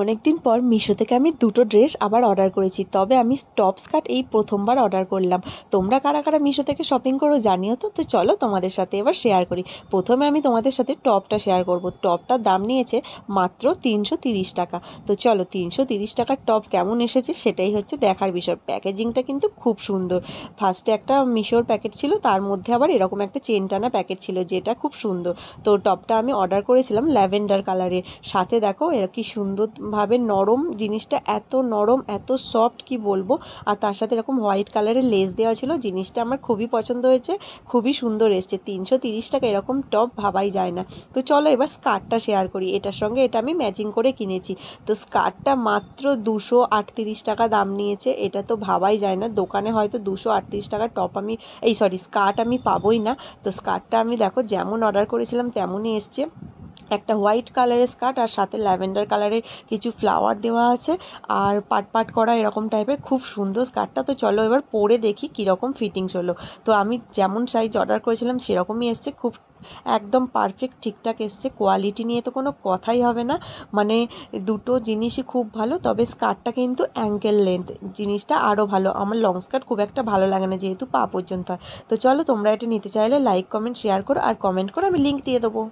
অনেক দিন পর মিশো থেকে আমি দুটো ড্রেস আবার অর্ডার করেছি, তবে আমি টপ স্কার্ট এই প্রথমবার অর্ডার করলাম। তোমরা কারা কারা মিশো থেকে শপিং করো জানিও তো। তো চলো তোমাদের সাথে এবার শেয়ার করি। প্রথমে আমি তোমাদের সাথে টপটা শেয়ার করব। টপটার দাম নিয়েছে মাত্র 330 টাকা। তো চলো 330 টাকার টপ কেমন এসেছে সেটাই হচ্ছে দেখার বিষয়। প্যাকেজিংটা কিন্তু খুব সুন্দর। ফার্স্টে একটা মিশোর প্যাকেট ছিল, তার মধ্যে আবার এরকম একটা চেন টানা প্যাকেট ছিল, যেটা খুব সুন্দর। তো টপটা আমি অর্ডার করেছিলাম ল্যাভেন্ডার কালারের। সাথে দেখো এর কি সুন্দরভাবে নরম, জিনিসটা এত নরম এত সফট কি বলবো। আর তার সাথে এরকম হোয়াইট কালারের লেস দেওয়া ছিল, জিনিসটা আমার খুবই পছন্দ হয়েছে, খুবই সুন্দর এসছে। 330 টাকা এরকম টপ ভাবাই যায় না। তো চলো এবার স্কার্টটা শেয়ার করি। এটার সঙ্গে এটা আমি ম্যাচিং করে কিনেছি। তো স্কার্টটা মাত্র 238 টাকা দাম নিয়েছে। এটা তো ভাবাই যায় না, দোকানে হয়তো 238 টাকার টপ আমি স্কার্ট আমি পাবোই না। তো স্কার্টটা আমি দেখো যেমন অর্ডার করেছিলাম তেমনই এসছে। একটা হোয়াইট কালারের স্কার্ট আর সাথে ল্যাভেন্ডার কালারের কিছু ফ্লাওয়ার দেওয়া আছে, আর পাট পাট করা এরকম টাইপের, খুব সুন্দর স্কার্টটা। তো চলো এবার পরে দেখি কীরকম ফিটিংস হলো। তো আমি যেমন সাইজ অর্ডার করেছিলাম সেরকমই এসছে, খুব একদম পারফেক্ট ঠিকঠাক এসছে। কোয়ালিটি নিয়ে তো কোনো কথাই হবে না, মানে দুটো জিনিসই খুব ভালো। তবে স্কার্টটা কিন্তু অ্যাঙ্কেল লেন্থ, জিনিসটা আরও ভালো। আমার লং স্কার্ট খুব একটা ভালো লাগে না, যেহেতু পা পর্যন্ত হয়। তো চলো তোমরা এটা নিতে চাইলে লাইক কমেন্ট শেয়ার করো, আর কমেন্ট করো, আমি লিঙ্ক দিয়ে দেবো।